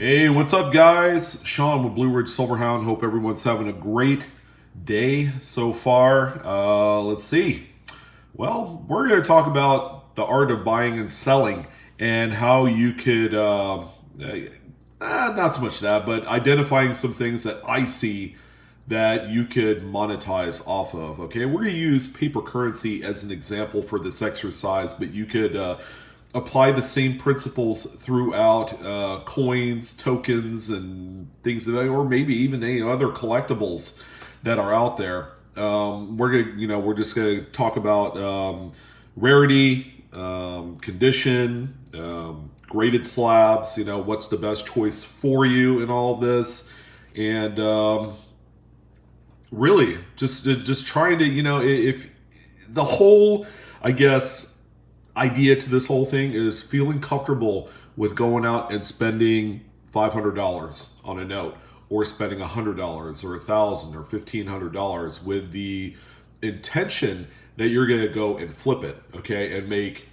Hey, what's up, guys? Sean with Blue Ridge Silverhound. Hope everyone's having a great day so far. Let's see. Well, we're going to talk about the art of buying and selling and how you could, not so much that, but identifying some things that I see that you could monetize off of. Okay, we're going to use paper currency as an example for this exercise, but you could apply the same principles throughout coins, tokens, and things of that, or maybe even any other collectibles that are out there. We're just gonna talk about rarity, condition, graded slabs. What's the best choice for you in all of this, and really just trying to if the whole, I guess, idea to this whole thing is feeling comfortable with going out and spending $500 on a note, or spending $100 or $1,000 or $1,500 with the intention that you're going to go and flip it, okay, and make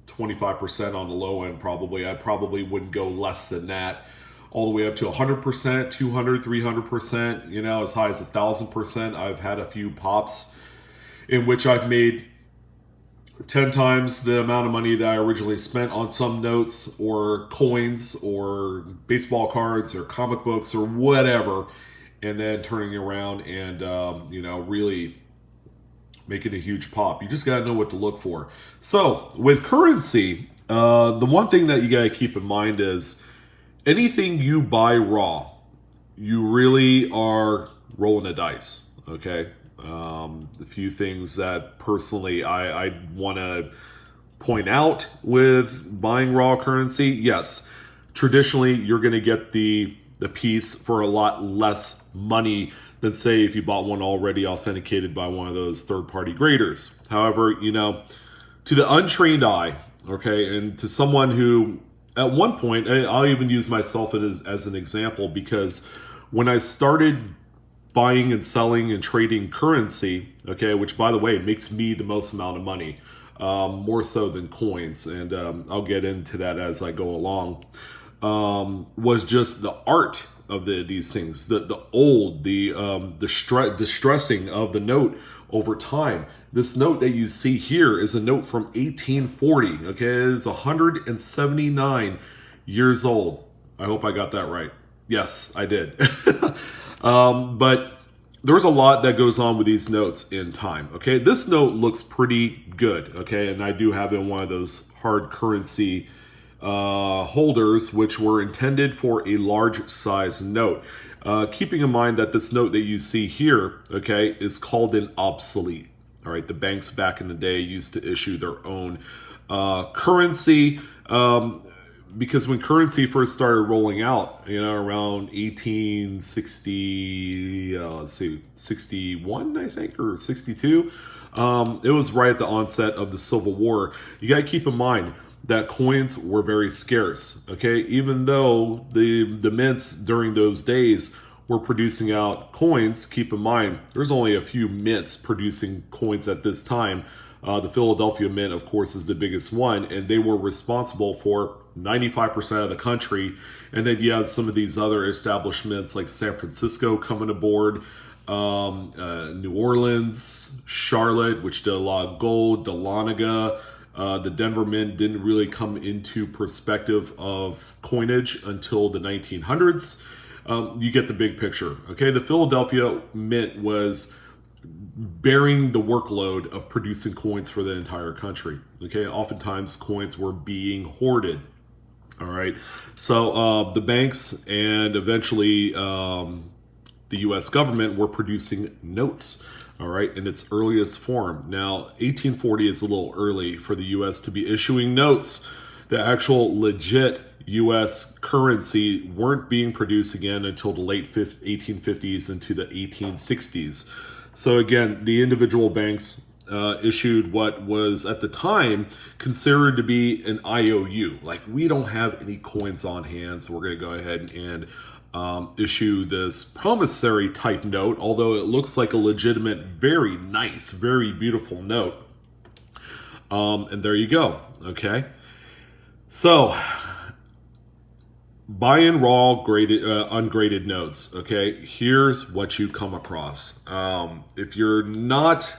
25% on the low end. I probably wouldn't go less than that, all the way up to 100%, 200, 300%, as high as 1,000%. I've had a few pops in which I've made 10 times the amount of money that I originally spent on some notes or coins or baseball cards or comic books or whatever, and then turning around and really making a huge pop. You just got to know what to look for. So with currency, the one thing that you got to keep in mind is anything you buy raw, you really are rolling the dice, okay? A few things that personally I want to point out with buying raw currency. Yes, traditionally you're going to get the piece for a lot less money than, say, if you bought one already authenticated by one of those third-party graders. However, to the untrained eye, okay, and to someone who at one point, I'll even use myself as an example, because when I started buying and selling and trading currency, okay, which, by the way, makes me the most amount of money, more so than coins, and I'll get into that as I go along, was just the art of these things, the distressing of the note over time. This note that you see here is a note from 1840, okay, it is 179 years old. I hope I got that right. Yes, I did. But there's a lot that goes on with these notes in time. Okay, this note looks pretty good. Okay, and I do have it in one of those hard currency holders, which were intended for a large size note. Keeping in mind that this note that you see here, okay, is called an obsolete. All right, the banks back in the day used to issue their own currency. Because when currency first started rolling out, around 1860, 61, I think, or 62, it was right at the onset of the Civil War. You got to keep in mind that coins were very scarce, okay? Even though the mints during those days were producing out coins, keep in mind, there's only a few mints producing coins at this time. The Philadelphia Mint, of course, is the biggest one, and they were responsible for 95% of the country. And then you have some of these other establishments like San Francisco coming aboard, New Orleans, Charlotte, which did a lot of gold, Dahlonega. The Denver Mint didn't really come into perspective of coinage until the 1900s. You get the big picture. Okay, the Philadelphia Mint was bearing the workload of producing coins for the entire country. Okay, oftentimes coins were being hoarded. All right, so the banks and eventually the U.S. government were producing notes. All right, in its earliest form. Now, 1840 is a little early for the U.S. to be issuing notes. The actual legit U.S. currency weren't being produced again until the late 1850s into the 1860s. So again, the individual banks issued what was at the time considered to be an IOU. Like, we don't have any coins on hand, so we're going to go ahead and issue this promissory type note, although it looks like a legitimate, very nice, very beautiful note. And there you go. Okay. So buying raw graded ungraded notes. Okay, here's what you come across. If you're not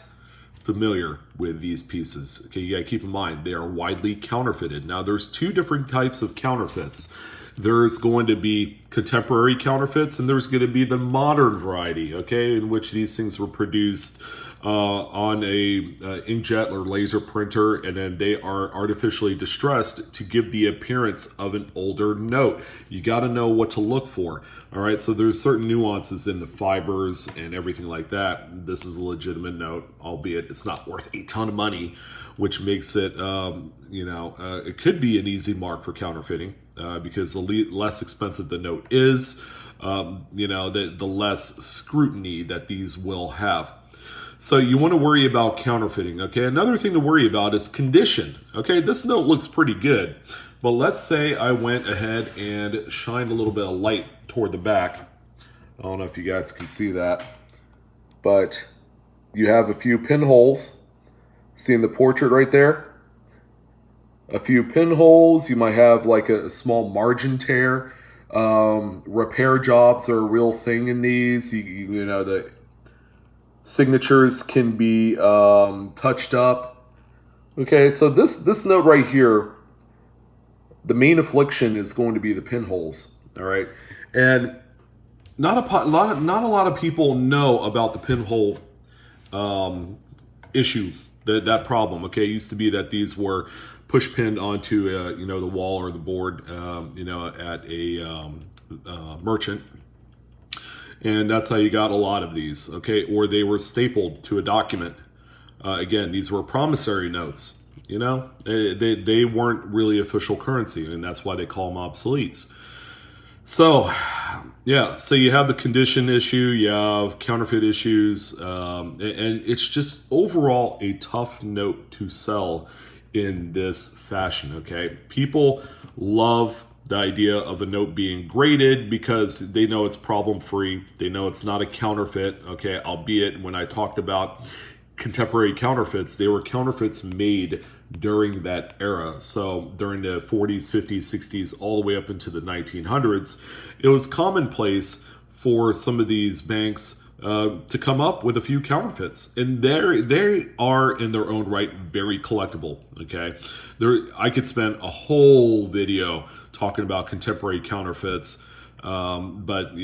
familiar with these pieces, okay, you gotta keep in mind they are widely counterfeited. Now there's two different types of counterfeits. There's going to be contemporary counterfeits, and there's going to be the modern variety, okay, in which these things were produced on a inkjet or laser printer, and then they are artificially distressed to give the appearance of an older note. You got to know what to look for. All right, so there's certain nuances in the fibers and everything like that. This is a legitimate note, albeit it's not worth a ton of money, which makes it, it could be an easy mark for counterfeiting. Because the less expensive the note is, the less scrutiny that these will have. So you want to worry about counterfeiting, okay? Another thing to worry about is condition, okay? This note looks pretty good, but let's say I went ahead and shined a little bit of light toward the back. I don't know if you guys can see that, but you have a few pinholes. Seeing the portrait right there? A few pinholes. You might have like a small margin tear. Repair jobs are a real thing in these. The signatures can be touched up. Okay, so this note right here, the main affliction is going to be the pinholes. All right, and not a lot of people know about the pinhole issue. That problem. Okay, it used to be that these were push pinned onto the wall or the board at a merchant, and that's how you got a lot of these. Okay, or they were stapled to a document. Again, these were promissory notes. They weren't really official currency, and that's why they call them obsoletes. So yeah, so you have the condition issue, you have counterfeit issues, and it's just overall a tough note to sell in this fashion, okay? People love the idea of a note being graded because they know it's problem-free. They know it's not a counterfeit, okay? Albeit when I talked about contemporary counterfeits, they were counterfeits made during that era. So during the 40s, 50s, 60s, all the way up into the 1900s, it was commonplace for some of these banks to come up with a few counterfeits, and they are in their own right very collectible. Okay, I could spend a whole video talking about contemporary counterfeits, but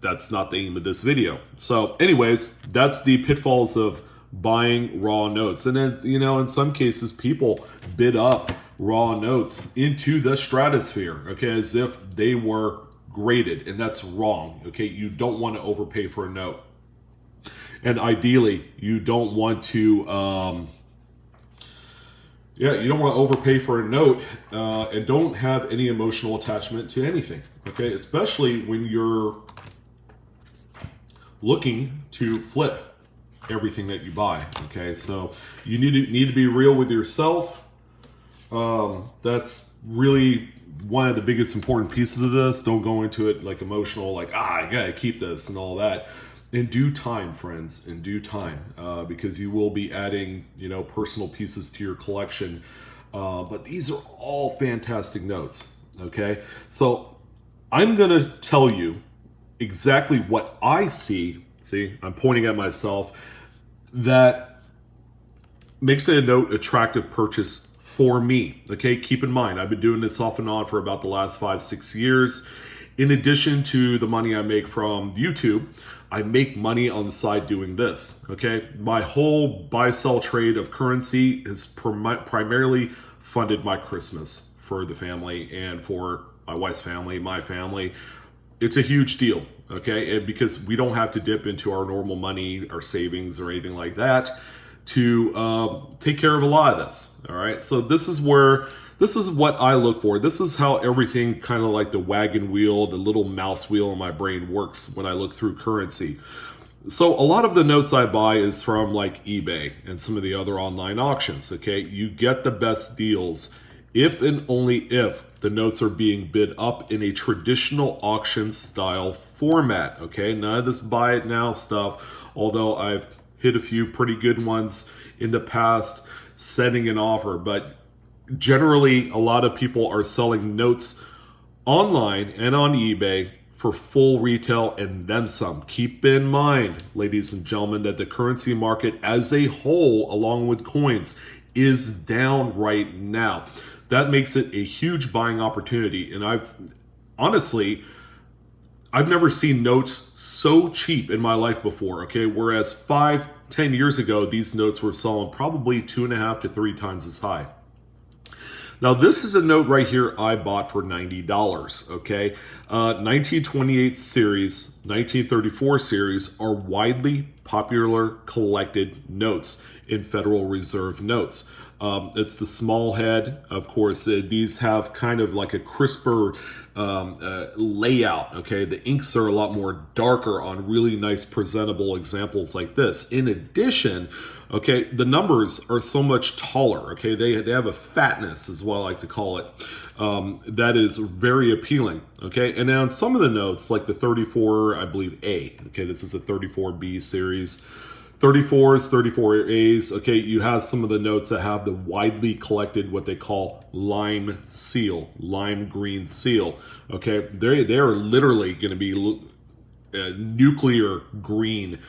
that's not the aim of this video. So, anyways, that's the pitfalls of buying raw notes, and then in some cases people bid up raw notes into the stratosphere. Okay, as if they were graded, and that's wrong. Okay, you don't want to overpay for a note, and ideally you don't want to overpay for a note, and don't have any emotional attachment to anything. Okay, especially when you're looking to flip everything that you buy. Okay, so you need to be real with yourself. That's really one of the biggest important pieces of this. Don't go into it like emotional, like, I gotta keep this and all that. In due time, friends, in due time, because you will be adding, personal pieces to your collection. But these are all fantastic notes, okay? So I'm gonna tell you exactly what I see. See, I'm pointing at myself. That makes it a note attractive purchase for me. Okay, keep in mind, I've been doing this off and on for about the last 5-6 years. In addition to the money I make from YouTube, I make money on the side doing this. Okay, my whole buy-sell trade of currency has primarily funded my Christmas for the family and for my wife's family, my family. It's a huge deal, okay, because we don't have to dip into our normal money, our savings, or anything like that to take care of a lot of this. All right, so this is what I look for. This is how everything, kind of like the wagon wheel, the little mouse wheel in my brain, works when I look through currency. So a lot of the notes I buy is from like eBay and some of the other online auctions. Okay, you get the best deals if and only if the notes are being bid up in a traditional auction style format. Okay, none of this buy it now stuff, although I've hit a few pretty good ones in the past setting an offer, but generally a lot of people are selling notes online and on eBay for full retail and then some. Keep in mind, ladies and gentlemen, that the currency market as a whole, along with coins, is down right now. That makes it a huge buying opportunity. And I've never seen notes so cheap in my life before, okay? Whereas 5-10 years ago, these notes were selling probably 2.5 to 3 times as high. Now, this is a note right here I bought for $90, okay? 1928 series, 1934 series are widely popular collected notes in Federal Reserve notes. It's the small head, of course. These have kind of like a crisper layout, okay? The inks are a lot more darker on really nice presentable examples like this. In addition, okay, the numbers are so much taller, okay? They have a fatness, is what I like to call it, that is very appealing, okay? And now some of the notes, like the 34, I believe, A, okay, this is a 34B series, 34s, 34As, okay, you have some of the notes that have the widely collected, what they call lime seal, lime green seal, okay? They are literally going to be nuclear green.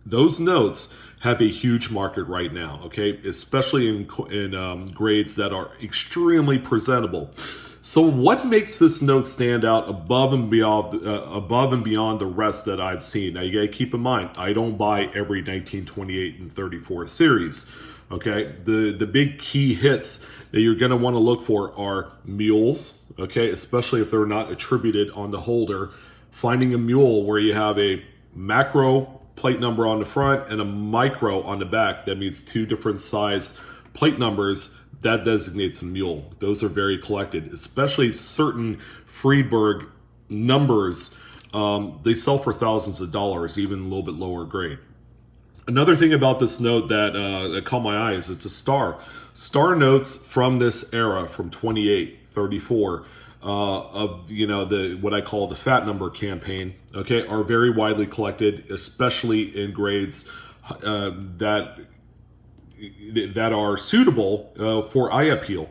Those notes have a huge market right now, okay? Especially in grades that are extremely presentable. So what makes this note stand out above and beyond the rest that I've seen? Now you gotta keep in mind, I don't buy every 1928 and 34 series, okay? The big key hits that you're gonna wanna look for are mules, okay? Especially if they're not attributed on the holder. Finding a mule where you have a macro plate number on the front and a micro on the back, that means 2 different size plate numbers, that designates a mule. Those are very collected, especially certain Friedberg numbers. They sell for thousands of dollars, even a little bit lower grade. Another thing about this note that caught my eye is it's a star. Star notes from this era, from 28, 34, of the what I call the fat number campaign, okay, are very widely collected, especially in grades that are suitable for eye appeal.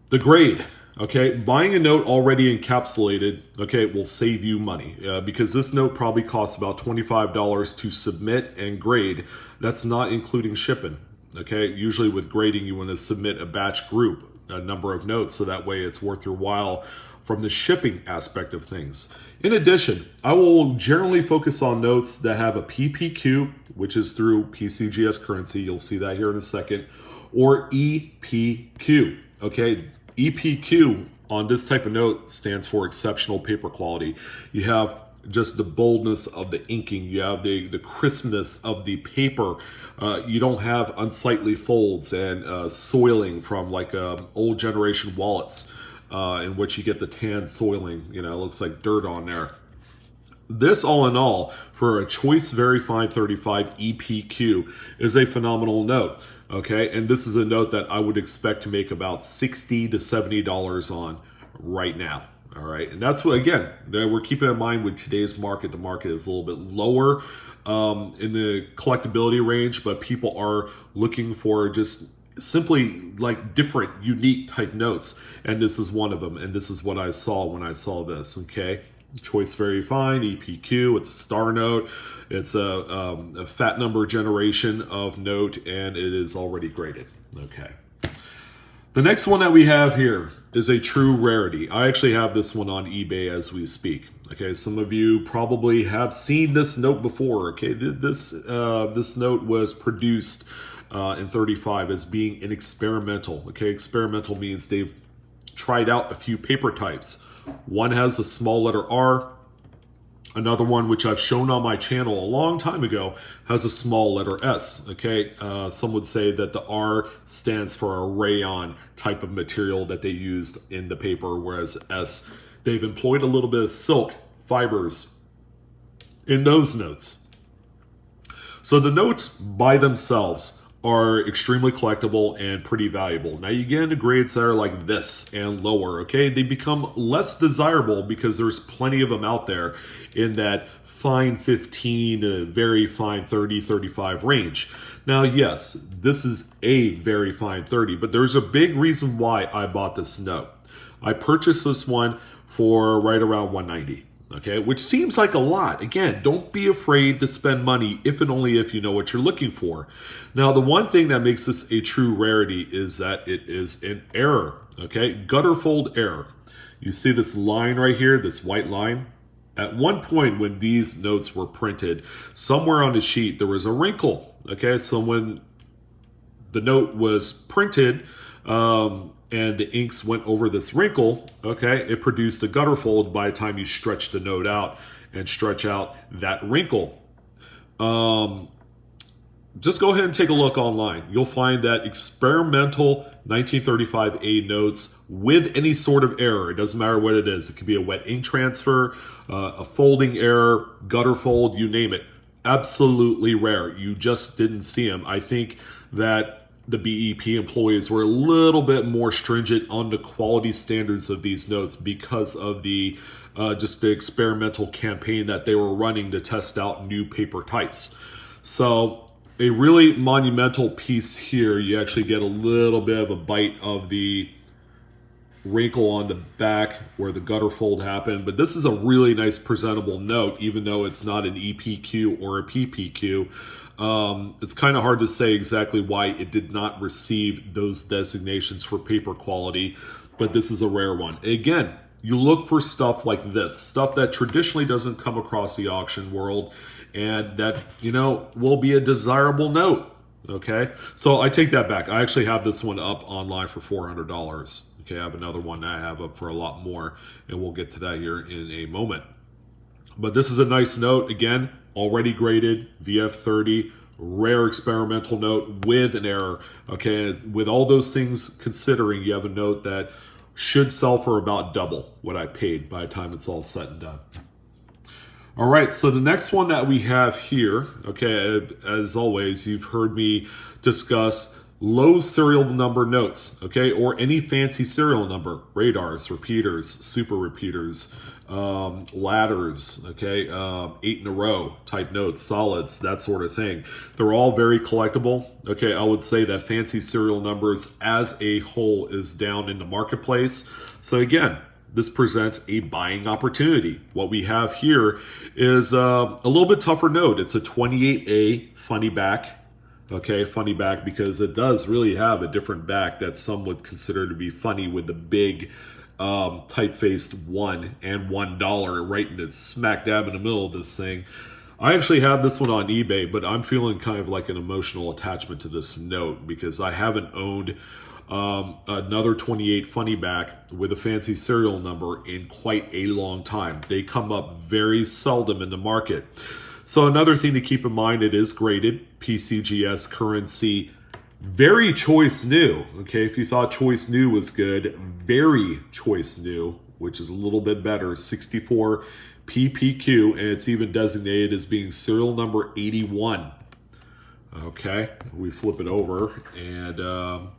The grade, okay, buying a note already encapsulated, okay, will save you money because this note probably costs about $25 to submit and grade. That's not including shipping, okay? Usually with grading, you want to submit a batch group, a number of notes, so that way it's worth your while from the shipping aspect of things. In addition, I will generally focus on notes that have a PPQ, which is through PCGS currency. You'll see that here in a second, or EPQ, okay? EPQ on this type of note stands for exceptional paper quality. You have just the boldness of the inking. You have the crispness of the paper. You don't have unsightly folds and soiling from like old generation wallets in which you get the tan soiling. It looks like dirt on there. This, all in all, for a Choice Very Fine 35 EPQ is a phenomenal note, okay? And this is a note that I would expect to make about $60 to $70 on right now, all right? And that's what, again, we're keeping in mind with today's market. The market is a little bit lower in the collectability range, but people are looking for just simply like different, unique type notes. And this is one of them. And this is what I saw when I saw this, okay? Choice Very Fine, EPQ, it's a star note. It's a fat number generation of note, and it is already graded, okay? The next one that we have here is a true rarity. I actually have this one on eBay as we speak. Okay, some of you probably have seen this note before. Okay, this note was produced in 35 as being an experimental. Okay, experimental means they've tried out a few paper types. One has a small letter R. Another one, which I've shown on my channel a long time ago, has a small letter S, okay? Some would say that the R stands for a rayon type of material that they used in the paper, whereas S, they've employed a little bit of silk fibers in those notes. So the notes by themselves are extremely collectible and pretty valuable. Now you get into grades that are like this and lower, okay? They become less desirable because there's plenty of them out there in that fine 15 to very fine 30, 35 range. Now, yes, this is a very fine 30, but there's a big reason why I bought this note. I purchased this one for right around 190. Okay, which seems like a lot. Again, don't be afraid to spend money if and only if you know what you're looking for. Now, the one thing that makes this a true rarity is that it is an error. Okay, gutter fold error. You see this line right here, this white line? At one point when these notes were printed, somewhere on the sheet there was a wrinkle. Okay, so when the note was printed, and the inks went over this wrinkle, okay, it produced a gutter fold by the time you stretch the note out and stretch out that wrinkle. Just go ahead and take a look online. You'll find that experimental 1935A notes with any sort of error, it doesn't matter what it is. It could be a wet ink transfer, a folding error, gutter fold, you name it. Absolutely rare. You just didn't see them. I think that the BEP employees were a little bit more stringent on the quality standards of these notes because of the just the experimental campaign that they were running to test out new paper types. So a really monumental piece here. You actually get a little bit of a bite of the wrinkle on the back where the gutter fold happened, but this is a really nice presentable note, even though it's not an EPQ or a PPQ. It's kind of hard to say exactly why it did not receive those designations for paper quality, but this is a rare one. Again, you look for stuff like this, stuff that traditionally doesn't come across the auction world and that, you know, will be a desirable note. Okay, so I take that back. I actually have this one up online for $400. Okay, I have another one that I have up for a lot more, and we'll get to that here in a moment. But this is a nice note. Again, already graded, VF30, rare experimental note with an error. Okay, with all those things considering, you have a note that should sell for about double what I paid by the time it's all said and done. All right, so the next one that we have here, okay, as always, you've heard me discuss low serial number notes, okay, or any fancy serial number, radars, repeaters, super repeaters, ladders, okay, 8 in a row type notes, solids, that sort of thing. They're all very collectible. Okay, I would say that fancy serial numbers as a whole is down in the marketplace. So again, this presents a buying opportunity. What we have here is a little bit tougher note. It's a 28A funny back. Okay, funny back because it does really have a different back that some would consider to be funny with the big type-faced $1 and $1 right in it, smack dab in the middle of this thing. I actually have this one on eBay, but I'm feeling kind of like an emotional attachment to this note because I haven't owned another 28 funny back with a fancy serial number in quite a long time. They come up very seldom in the market. So another thing to keep in mind, it is graded PCGS currency, very choice new. Okay, if you thought choice new was good, very choice new, which is a little bit better, 64 PPQ, and it's even designated as being serial number 81. Okay, we flip it over and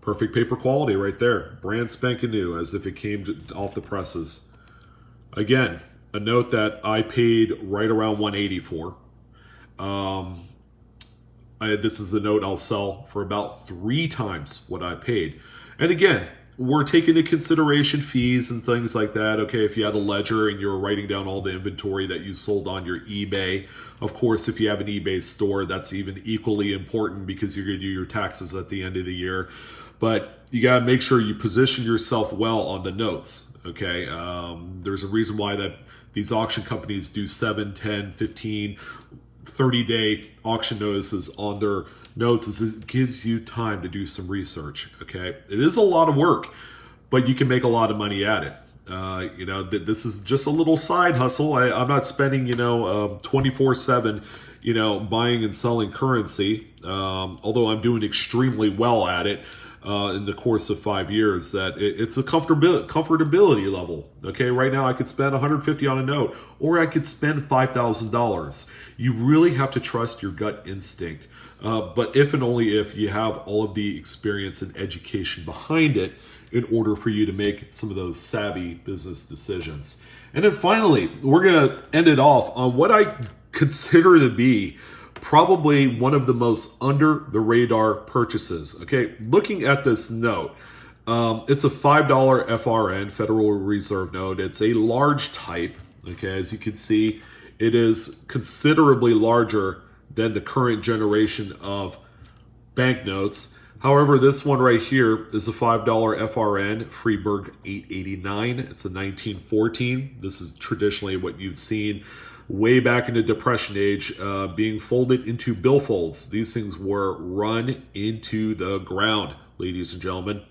perfect paper quality right there. Brand spanking new, as if it came off the presses. Again, a note that I paid right around 180 for. This is the note I'll sell for about 3 times what I paid. And again, we're taking into consideration fees and things like that. Okay, if you had a ledger and you're writing down all the inventory that you sold on your eBay. Of course, if you have an eBay store, that's even equally important because you're going to do your taxes at the end of the year. But you got to make sure you position yourself well on the notes. Okay, there's a reason why that these auction companies do 7, 10, 15, 30-day auction notices on their notes, is it gives you time to do some research. Okay, it is a lot of work, but you can make a lot of money at it. You know, this is just a little side hustle. I'm not spending, 24/7, buying and selling currency. Although I'm doing extremely well at it in the course of 5 years, that it's a comfortability level. Okay, right now I could spend $150 on a note, or I could spend $5,000. You really have to trust your gut instinct. but if and only if you have all of the experience and education behind it in order for you to make some of those savvy business decisions. And then finally, we're going to end it off on what I consider to be probably one of the most under the radar purchases. Okay, looking at this note, it's a $5 FRN, Federal Reserve note. It's a large type. Okay, as you can see, it is considerably larger than the current generation of banknotes. However, this one right here is a $5 FRN, Freeburg 889. It's a 1914. This is traditionally what you've seen way back in the Depression age, being folded into billfolds. These things were run into the ground, ladies and gentlemen.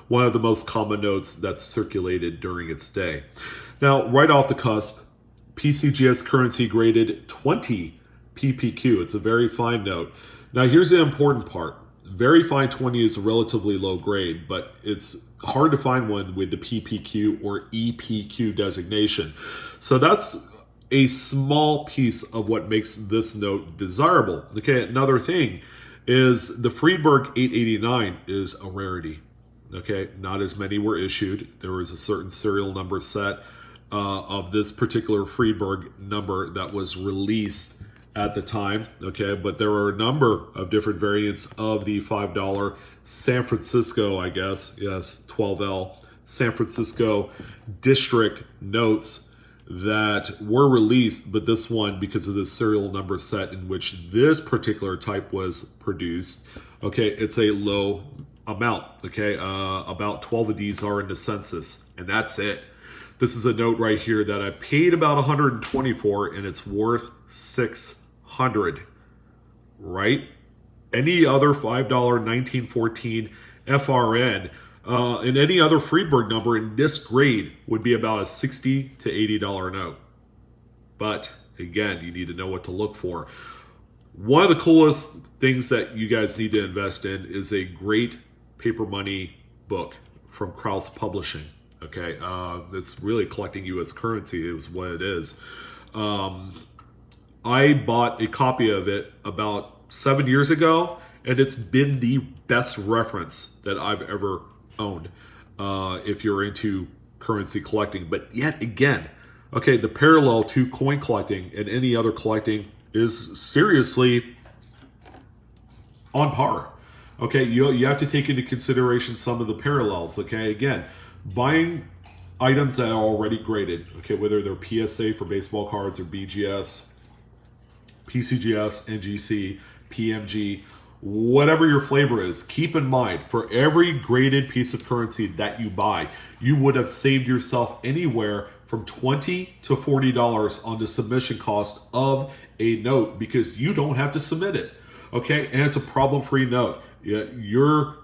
One of the most common notes that's circulated during its day. Now, right off the cusp, PCGS currency graded 20 PPQ. It's a very fine note. Now, here's the important part. Very fine 20 is a relatively low grade, but it's hard to find one with the PPQ or EPQ designation. So that's a small piece of what makes this note desirable. Okay, another thing is the Freeburg 889 is a rarity. Okay, not as many were issued. There was a certain serial number set of this particular Freeburg number that was released at the time. Okay, but there are a number of different variants of the $5 San Francisco, I guess, yes, 12L San Francisco district notes that were released, but this one, because of the serial number set in which this particular type was produced, okay, it's a low amount. Okay, about 12 of these are in the census, and that's it. This is a note right here that I paid about 124, and it's worth 600. Right? Any other $5 1914 FRN and any other Freeburg number in this grade would be about a $60 to $80 note. But again, you need to know what to look for. One of the coolest things that you guys need to invest in is a great paper money book from Krause Publishing. Okay, it's really collecting U.S. currency is what it is. I bought a copy of it about 7 years ago, and it's been the best reference that I've ever owned if you're into currency collecting. But yet again, okay, the parallel to coin collecting and any other collecting is seriously on par. Okay, you have to take into consideration some of the parallels. Okay, again, buying items that are already graded, okay, whether they're PSA for baseball cards or BGS, PCGS, NGC, PMG, whatever your flavor is, keep in mind, for every graded piece of currency that you buy, you would have saved yourself anywhere from $20 to $40 on the submission cost of a note because you don't have to submit it. Okay, and it's a problem-free note. Your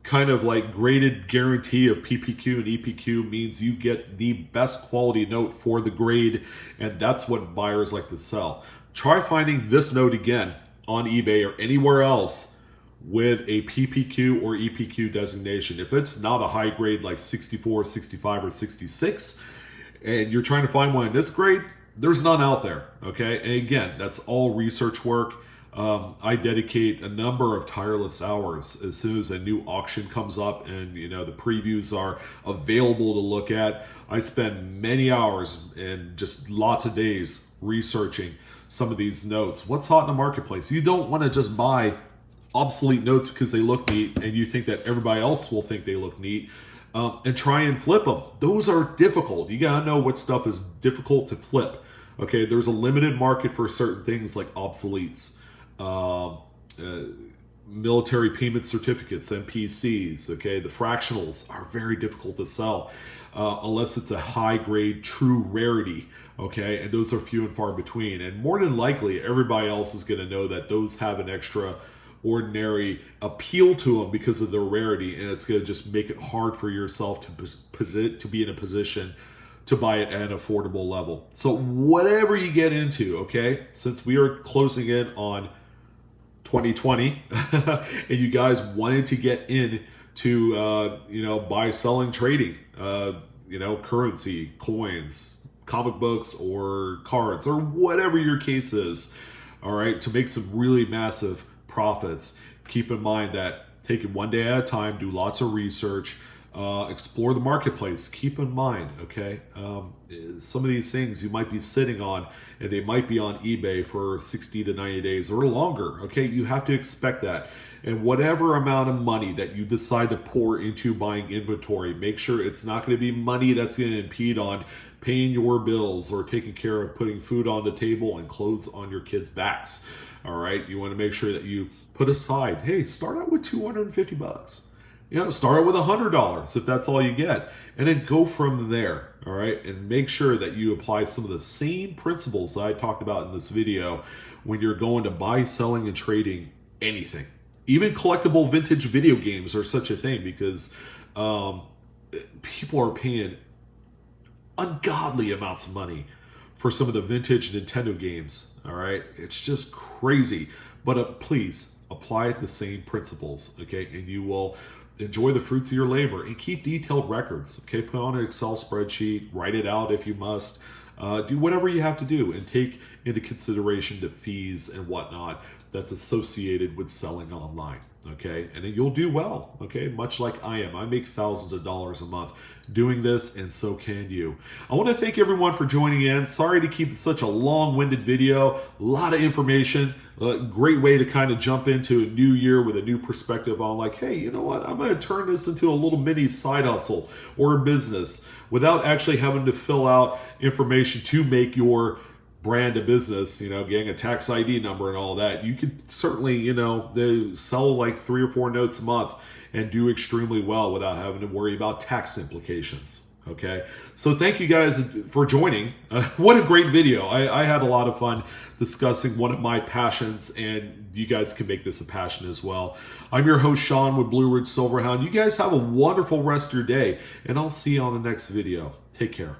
kind of like graded guarantee of PPQ and EPQ means you get the best quality note for the grade, and that's what buyers like to sell. Try finding this note again on eBay or anywhere else with a PPQ or EPQ designation. If it's not a high grade like 64, 65, or 66, and you're trying to find one in this grade, there's none out there, okay? And again, that's all research work. I dedicate a number of tireless hours as soon as a new auction comes up and the previews are available to look at. I spend many hours and just lots of days researching some of these notes. What's hot in the marketplace? You don't want to just buy obsolete notes because they look neat and you think that everybody else will think they look neat and try and flip them. Those are difficult. You gotta know what stuff is difficult to flip. Okay, there's a limited market for certain things like obsoletes. Military payment certificates, MPCs, okay, the fractionals are very difficult to sell unless it's a high grade true rarity, okay, and those are few and far between, and more than likely everybody else is going to know that those have an extraordinary appeal to them because of their rarity, and it's going to just make it hard for yourself to be in a position to buy it at an affordable level. So whatever you get into, okay, since we are closing in on 2020 and you guys wanted to get in to buy, selling, trading currency, coins, comic books, or cards, or whatever your case is, all right, to make some really massive profits. Keep in mind that take it one day at a time, do lots of research, explore the marketplace. Keep in mind, okay, some of these things you might be sitting on and they might be on eBay for 60 to 90 days or longer. Okay, you have to expect that. And whatever amount of money that you decide to pour into buying inventory, make sure it's not going to be money that's going to impede on paying your bills or taking care of putting food on the table and clothes on your kids' backs. All right, you want to make sure that you put aside, hey, start out with 250 bucks. You know, start out with $100 if that's all you get, and then go from there. All right, and make sure that you apply some of the same principles that I talked about in this video when you're going to buy, selling, and trading anything. Even collectible vintage video games are such a thing, because people are paying ungodly amounts of money for some of the vintage Nintendo games. All right, it's just crazy. But please apply the same principles, okay, and you will enjoy the fruits of your labor. And keep detailed records, okay? Put on an Excel spreadsheet, write it out if you must. Do whatever you have to do, and take into consideration the fees and whatnot that's associated with selling online, okay? And then you'll do well, okay? Much like I am. I make thousands of dollars a month doing this, and so can you. I want to thank everyone for joining in. Sorry to keep such a long-winded video. A lot of information. A great way to kind of jump into a new year with a new perspective on, like, hey, you know what? I'm going to turn this into a little mini side hustle or a business without actually having to fill out information to make your brand a business, you know, getting a tax ID number and all that. You could certainly, you know, sell like 3 or 4 notes a month and do extremely well without having to worry about tax implications. Okay, so thank you guys for joining. What a great video. I had a lot of fun discussing one of my passions, and you guys can make this a passion as well. I'm your host, Sean, with Blue Ridge Silverhound. You guys have a wonderful rest of your day, and I'll see you on the next video. Take care.